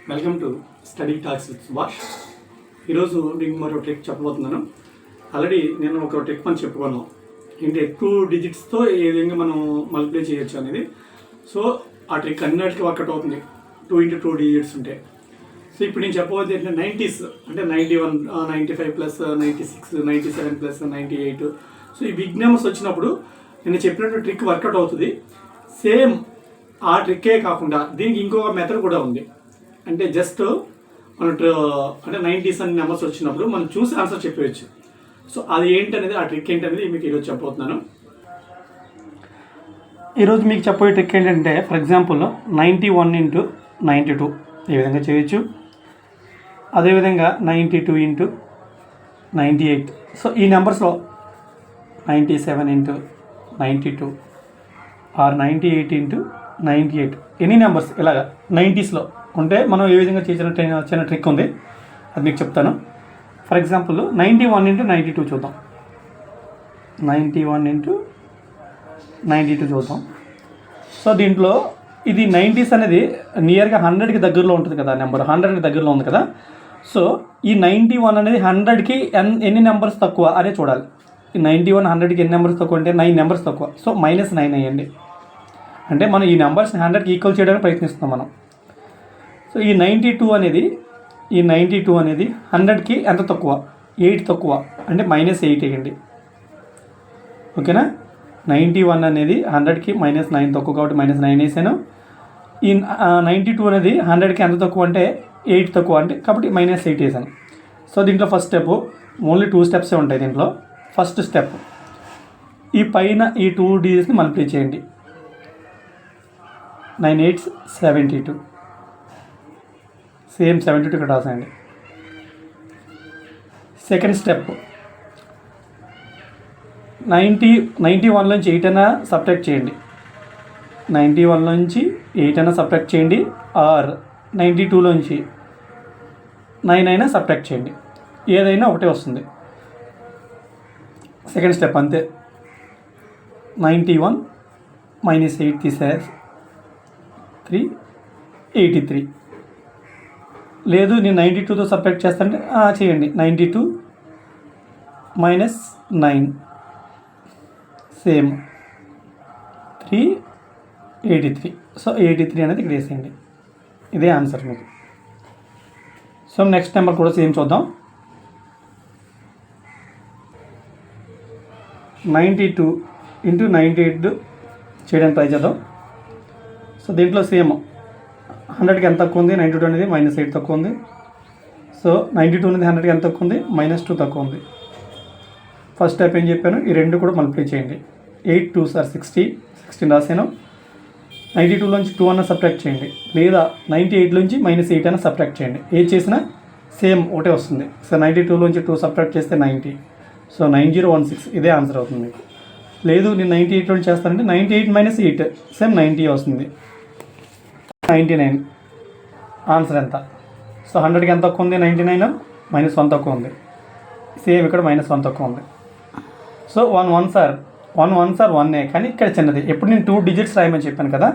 Welcome to study talks with Subhash. ఈరోజు మీకు మరో ట్రిక్ చెప్పబోతున్నాను. ఆల్రెడీ నేను ఒక ట్రిక్ మనం చెప్పుకున్నాం ఏంటి 2 డిజిట్స్తో ఏ విధంగా మనం మల్టిప్లై చేయొచ్చు అనేది. సో ఆ ట్రిక్ అన్నిటికీ వర్కౌట్ అవుతుంది 2 into 2 డిజిట్స్ ఉంటే. సో ఇప్పుడు నేను చెప్పబోతే ఏంటంటే 90s అంటే 91, 95 ప్లస్ 96, 97 ప్లస్ 98. సో ఈ బిగ్ నెంబర్స్ వచ్చినప్పుడు నేను చెప్పినట్టు ట్రిక్ వర్కౌట్ అవుతుంది. సేమ్ ఆ ట్రిక్కే కాకుండా దీనికి ఇంకొక మెథడ్ కూడా ఉంది. అంటే జస్ట్ మన అంటే 90s అనే నెంబర్స్ వచ్చినప్పుడు మనం చూసి ఆన్సర్ చెప్పవచ్చు. సో అది ఏంటనేది, ఆ ట్రిక్ ఏంటనేది మీకు ఈరోజు చెప్పబోతున్నాను. ఈరోజు మీకు చెప్పే ట్రిక్ ఏంటంటే, ఫర్ ఎగ్జాంపుల్ 91 into 92 ఈ విధంగా చేయొచ్చు. అదేవిధంగా 92 into 98. సో ఈ నెంబర్స్లో 97 into 92 or 98 into 98 any numbers ఇలాగా 90స్లో ఉంటే మనం ఏ విధంగా చిన్న ట్రిక్ ఉంది, అది మీకు చెప్తాను. ఫర్ ఎగ్జాంపుల్ 91 into 92 చూద్దాం. 91 into 92 చూద్దాం. సో దీంట్లో ఇది 90s అనేది నియర్గా 100కి దగ్గరలో ఉంటుంది కదా, నెంబర్ 100కి దగ్గరలో ఉంది కదా. సో ఈ 91 అనేది 100కి ఎన్ని నెంబర్స్ తక్కువ అనే చూడాలి. ఈ 91 100కి ఎన్ని నెంబర్స్ తక్కువ అంటే 9 నెంబర్స్ తక్కువ. సో -9 అయ్యండి. అంటే మనం ఈ నెంబర్స్ని 100కి ఈక్వల్ చేయడానికి ప్రయత్నిస్తున్నాం మనం. సో ఈ 92 అనేది 100కి ఎంత తక్కువ, 8 తక్కువ, అంటే -8 వేయండి. ఓకేనా. 91 అనేది 100కి -9 తక్కువ కాబట్టి -9 వేసాను. ఈ 92 అనేది 100కి ఎంత తక్కువ అంటే 8 తక్కువ, అంటే కాబట్టి -8 వేసాను. సో దీంట్లో ఫస్ట్ స్టెప్, ఓన్లీ 2 స్టెప్సే ఉంటాయి దీంట్లో. ఫస్ట్ స్టెప్, ఈ పైన ఈ 2 డిజిట్స్ని మల్టిప్లై చేయండి. 9 8s 72. సేమ్ 72 ఇక్కడ రాసేయండి. సెకండ్ స్టెప్, 91 నుంచి 8 అయినా సబ్ట్రాక్ట్ చేయండి. 91 నుంచి 8 అయినా సబ్ట్రాక్ట్ చేయండి, ఆర్ 92 నుంచి 9 అయినా సబ్ట్రాక్ట్ చేయండి. ఏదైనా ఒకటే వస్తుంది. సెకండ్ స్టెప్ అంతే. 91 -8 తీసేసి 83. లేదు నేను 92తో సబ్ట్రాక్ట్ చేస్తానంటే చేయండి. 92 - 9 సేమ్ 383. సో 83 అనేది ఇక్కడ వేసేయండి. ఇదే ఆన్సర్ మీకు. సో నెక్స్ట్ నెంబర్ కూడా సేమ్ చూద్దాం. 92 into 98 చేయడానికి ట్రై చేద్దాం. సో దీంట్లో సేమ్ 100కి ఎంత తక్కువ ఉంది, 92 అనేది -8 తక్కువ ఉంది. సో 92 అనేది 100కి ఎంత తక్కువ ఉంది, -2 తక్కువ ఉంది. ఫస్ట్ స్టెప్ ఏం చెప్పాను, ఈ రెండు కూడా మల్టిప్లై చేయండి. 8 2s are 16 రాసాను. 92లోంచి 2 అన్న సబ్ట్రాక్ట్ చేయండి, లేదా 98లోంచి -8 అన్న సబ్ట్రాక్ట్ చేయండి. ఏది చేసినా సేమ్ ఒకటే వస్తుంది. సో 92లోంచి 2 సబ్ట్రాక్ట్ చేస్తే 90. సో 9016 ఇదే ఆన్సర్ అవుతుంది మీకు. లేదు నేను 98లో చేస్తానంటే 98 - 8 సేమ్ 90 వస్తుంది. 99 ఆన్సర్ ఎంత? సో 100కి ఎంత తక్కువ ఉంది, 99 -1 తక్కువ ఉంది. సేమ్ ఇక్కడ -1 తక్కువ ఉంది. సో 1 1s are 1 కానీ ఇక్కడ చిన్నది. ఎప్పుడు నేను 2 డిజిట్స్ రాయమని చెప్పాను కదా,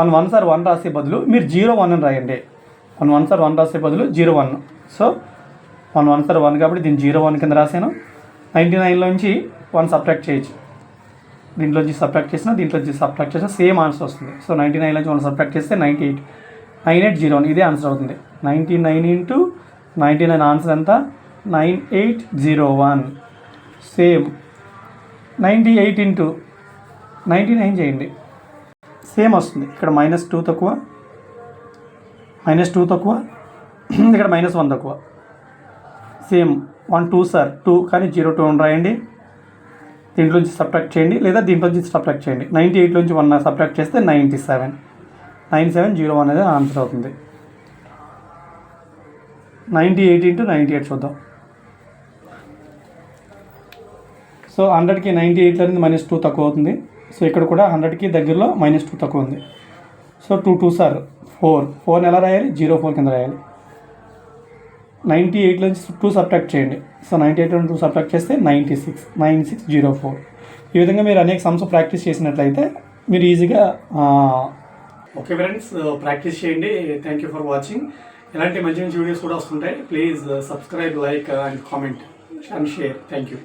1 1s are 1 రాసే బదులు మీరు 0 1 అని రాయండి. 1 1s are 1 రాసే బదులు 0 1. సో 1 1s are 1 కాబట్టి దీన్ని 0 1 కింద రాశాను. 99లోంచి 1 సబ్ట్రాక్ట్ చేయొచ్చు. దీంట్లోంచి సబ్ట్రాక్ట్ చేసినా దీంట్లోంచి సబ్ట్రాక్ట్ చేసినా సేమ్ ఆన్సర్ వస్తుంది. సో 99లోంచి 1 సబ్ట్రాక్ట్ చేస్తే 98. 9801 ఇదే ఆన్సర్ అవుతుంది. 99 into 99 ఆన్సర్ ఎంత, 9801. సేమ్ 98 into 99 చేయండి, సేమ్ వస్తుంది. ఇక్కడ -2 తక్కువ, -2 తక్కువ, ఇక్కడ -1 తక్కువ. సేమ్ 1 2s are 2 కానీ 0 2 అని రాయండి. దీంట్లోంచి సబ్ట్రాక్ట్ చేయండి, లేదా దీంట్లోంచి సబ్ట్రాక్ట్ చేయండి. 98లోంచి 1 సబ్ట్రాక్ట్ చేస్తే 97. 9701 అనేది ఆన్సర్ అవుతుంది. 98 into 98 చూద్దాం. సో 100కి 98 అనేది -2 తక్కువ అవుతుంది. సో ఇక్కడ కూడా 100కి దగ్గరలో -2 తక్కువ ఉంది. So 2 2s are 4. 4ని ఎలా రాయాలి, 04 కింద రాయాలి. 98లోంచి 2 సబ్ట్రాక్ట్ చేయండి. సో 98లోంచి 2 సబ్ట్రాక్ట్ చేస్తే 96 ఈ విధంగా మీరు అనేక సమ్స్ ప్రాక్టీస్ చేసినట్లయితే మీరు ఈజీగా ఓకే ఫ్రెండ్స్, ప్రాక్టీస్ చేయండి. Thank you for watching. ఇలాంటి మంచి మంచి వీడియోస్ కూడా వస్తుంటాయి. Please subscribe, like and comment and share. Thank you.